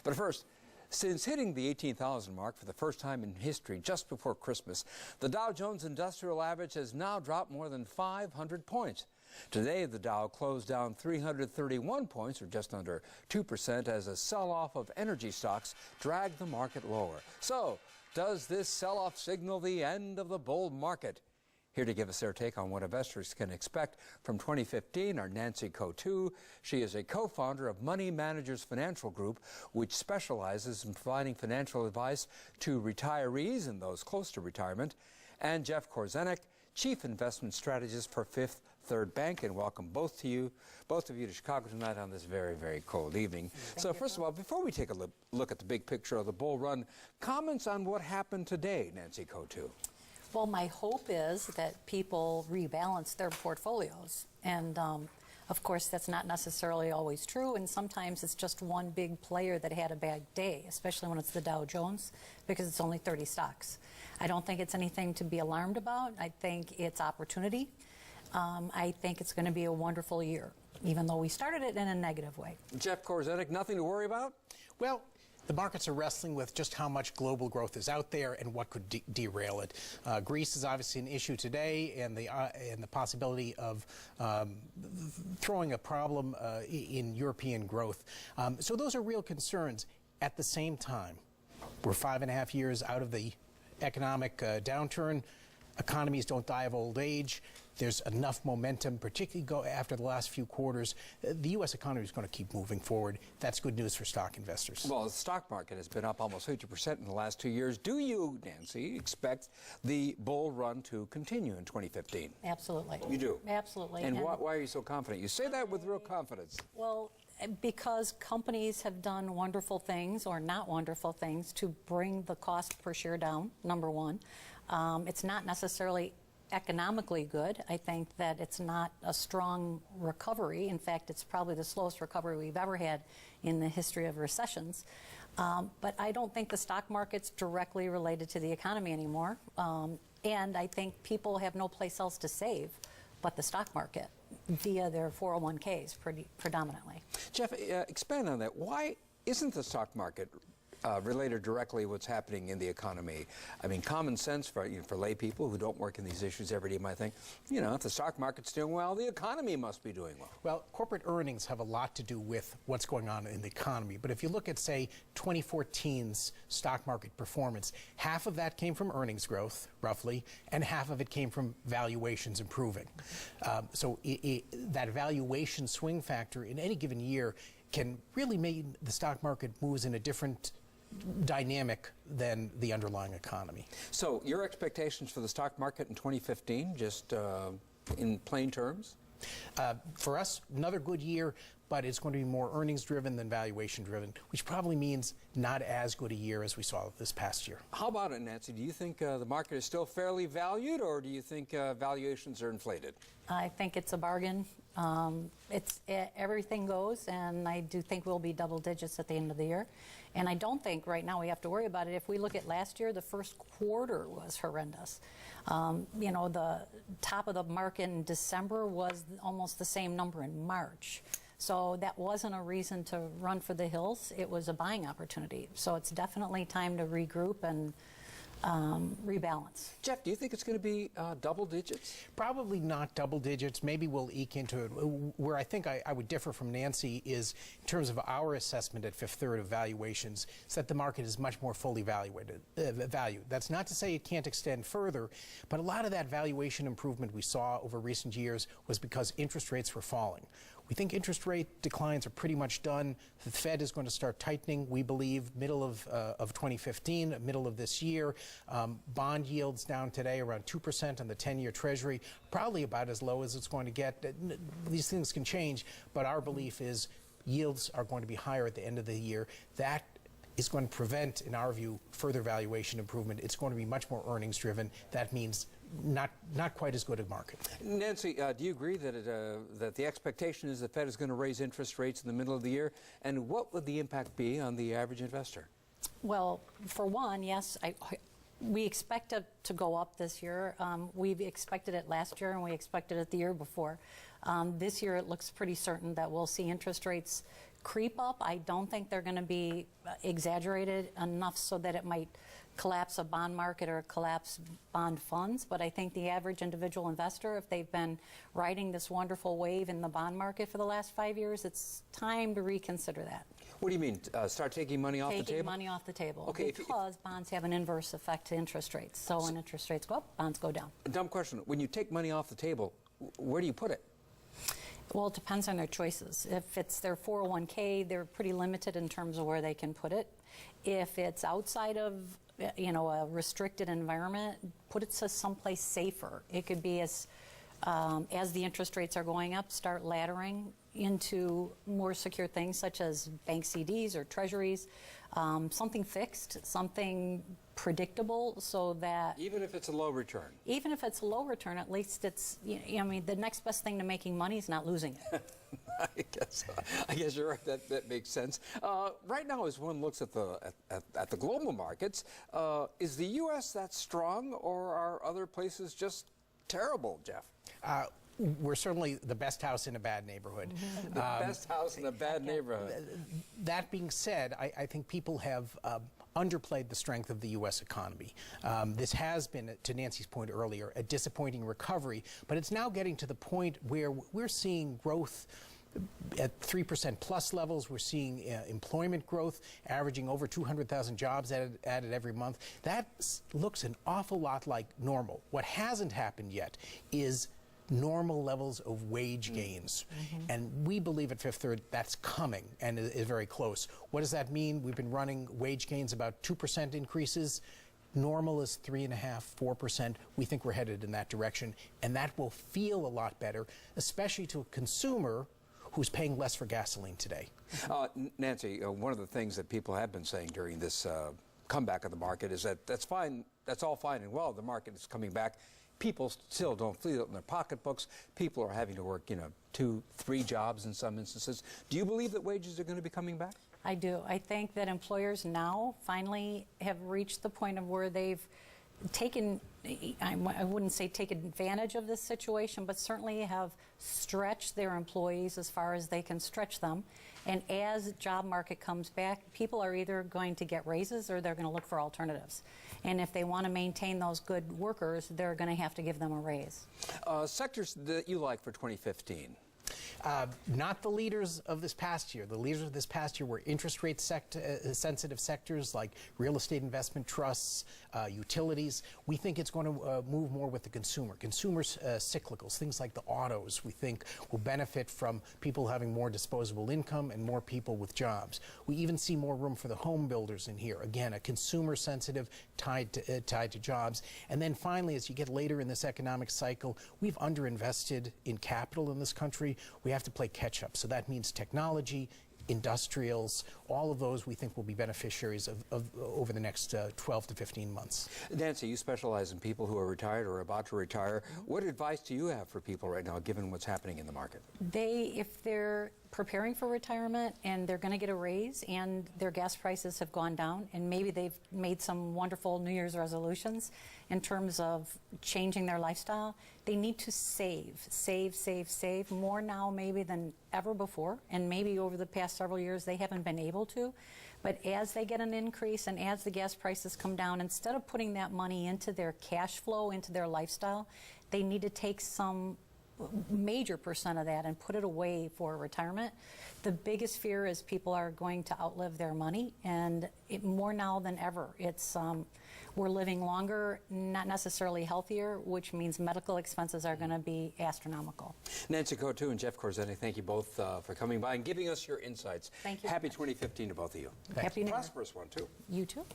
But first, since hitting the 18,000 mark for the first time in history just before Christmas, the Dow Jones Industrial Average has now dropped more than 500 points. Today, the Dow closed down 331 points, or just under 2%, as a sell-off of energy stocks dragged the market lower. So, does this sell-off signal the end of the bull market? Here to give us their take on what investors can expect from 2015 are Nancy Coutu. She is a co-founder of Money Managers Financial Group, which specializes in providing financial advice to retirees and those close to retirement, and Jeff KORZENIK, Chief Investment Strategist for Fifth Third Bank. And welcome both of you to Chicago tonight on this very, very cold evening. So first of all, before we take a look at the big picture of the bull run, comments on what happened today, Nancy Coutu. Well, my hope is that people rebalance their portfolios. And of course, that's not necessarily always true. And sometimes it's just one big player that had a bad day, especially when it's the Dow Jones, because it's only 30 stocks. I don't think it's anything to be alarmed about. I think it's opportunity. I think it's going to be a wonderful year, even though we started it in a negative way. Jeff KORZENIK, nothing to worry about? Well, the markets are wrestling with just how much global growth is out there and what could derail it. Greece is obviously an issue today, and the possibility of throwing a problem in European growth. So those are real concerns. At the same time, we're 5.5 years out of the economic downturn. Economies don't die of old age. There's enough momentum, particularly after the last few quarters. The U.S. economy is going to keep moving forward. That's good news for stock investors. Well, the stock market has been up almost 50% in the last 2 years. Do you, Nancy, expect the bull run to continue in 2015? Absolutely. You do? Absolutely. And why are you so confident? You say that with real confidence. Well, because companies have done wonderful things or not wonderful things to bring the cost per share down, number one. It's not necessarily economically good. I think that it's not a strong recovery. In fact, it's probably the slowest recovery we've ever had in the history of recessions. But I don't think the stock market's directly related to the economy anymore. And I think people have no place else to save but the stock market via their 401ks predominantly. Jeff, expand on that. Why isn't the stock market related directly to what's happening in the economy? I mean, common sense for lay people who don't work in these issues every day might think, if the stock market's doing well, the economy must be doing well. Well, corporate earnings have a lot to do with what's going on in the economy. But if you look at, say, 2014's stock market performance, half of that came from earnings growth, roughly, and half of it came from valuations improving. So that valuation swing factor in any given year can really make the stock market moves in a different dynamic than the underlying economy. So your expectations for the stock market in 2015, just in plain terms? For us, another good year, but it's going to be more earnings driven than valuation driven, which probably means not as good a year as we saw this past year. How about it, Nancy? Do you think the market is still fairly valued, or do you think valuations are inflated? I think it's a bargain. Everything goes, and I do think we'll be double digits at the end of the year. And I don't think right now we have to worry about it. If we look at last year, the first quarter was horrendous. The top of the market in December was almost the same number in March. So that wasn't a reason to run for the hills. It was a buying opportunity. So it's definitely time to regroup and rebalance. Jeff, do you think it's going to be double digits? Probably not double digits. Maybe we'll eke into it. Where I think I would differ from Nancy is in terms of our assessment at Fifth Third of valuations, is that the market is much more fully valued. That's not to say it can't extend further, but a lot of that valuation improvement we saw over recent years was because interest rates were falling. We think interest rate declines are pretty much done. The Fed is going to start tightening, we believe, middle of 2015, middle of this year. Bond yields down today around 2% on the 10-year Treasury, probably about as low as it's going to get. These things can change, but our belief is yields are going to be higher at the end of the year. That is going to prevent, in our view, further valuation improvement. It's going to be much more earnings driven. That means not quite as good a market. Nancy, do you agree that the expectation is the Fed is going to raise interest rates in the middle of the year? And what would the impact be on the average investor? Well, for one, yes, we expect it to go up this year. We've expected it last year, and we expected it the year before. This year, it looks pretty certain that we'll see interest rates creep up. I don't think they're going to be exaggerated enough so that it might collapse a bond market or collapse bond funds. But I think the average individual investor, if they've been riding this wonderful wave in the bond market for the last 5 years, it's time to reconsider that. What do you mean? Start taking money off the table? Taking money off the table. Okay, because bonds have an inverse effect to interest rates. So when interest rates go up, bonds go down. A dumb question. When you take money off the table, where do you put it? Well, it depends on their choices. If it's their 401k, they're pretty limited in terms of where they can put it. If it's outside of a restricted environment, put it to someplace safer. It could be as the interest rates are going up, start laddering into more secure things such as bank CDs or treasuries, something fixed, something predictable, so that even if it's a low return. Even if it's a low return, at least it's, I mean, the next best thing to making money is not losing it. I guess you're right. That makes sense. Right now, as one looks at the global markets, is the U.S. that strong, or are other places just terrible, Jeff? We're certainly the best house in a bad neighborhood. The best house in a bad neighborhood. That being said, I think people have underplayed the strength of the U.S. economy. This has been, to Nancy's point earlier, a disappointing recovery, but it's now getting to the point where we're seeing growth at 3% plus levels. We're seeing employment growth averaging over 200,000 jobs added every month. That looks an awful lot like normal. What hasn't happened yet is normal levels of wage gains. And we believe at Fifth Third that's coming and is very close. What does that mean? We've been running wage gains about 2% increases. Normal is 3.5%, 4%. We think we're headed in that direction, and that will feel a lot better, especially to a consumer who's paying less for gasoline today. Nancy, one of the things that people have been saying during this comeback of the market is that that's fine, that's all fine and well, the market is coming back. People still don't feel it in their pocketbooks. People are having to work, 2, 3 jobs in some instances. Do you believe that wages are going to be coming back? I do. I think that employers now finally have reached the point of where they've taken, I wouldn't say take advantage of this situation, but certainly have stretched their employees as far as they can stretch them. And as the job market comes back, people are either going to get raises or they're going to look for alternatives. And if they want to maintain those good workers, they're going to have to give them a raise. Sectors that you like for 2015? Not the leaders of this past year. The leaders of this past year were interest rate sensitive sectors like real estate investment trusts, utilities. We think it's going to move more with the consumer. Consumers cyclicals, things like the autos, we think will benefit from people having more disposable income and more people with jobs. We even see more room for the home builders in here. Again, a consumer sensitive tied to jobs. And then finally, as you get later in this economic cycle, we've underinvested in capital in this country. We have to play catch up. So that means technology, industrials, all of those we think will be beneficiaries of over the next 12 to 15 months. Nancy, you specialize in people who are retired or about to retire. What advice do you have for people right now, given what's happening in the market? If they're preparing for retirement and they're going to get a raise and their gas prices have gone down and maybe they've made some wonderful New Year's resolutions in terms of changing their lifestyle, they need to save more now maybe than ever before, and maybe over the past several years they haven't been able to. But as they get an increase and as the gas prices come down, instead of putting that money into their cash flow, into their lifestyle, they need to take some major percent of that and put it away for retirement. The biggest fear is people are going to outlive their money, and more now than ever. It's we're living longer, not necessarily healthier, which means medical expenses are going to be astronomical. Nancy Coutu and Jeff KORZENIK, thank you both for coming by and giving us your insights. Thank you. Happy 2015 to both of you. Happy New Year. Prosperous one, too. You too.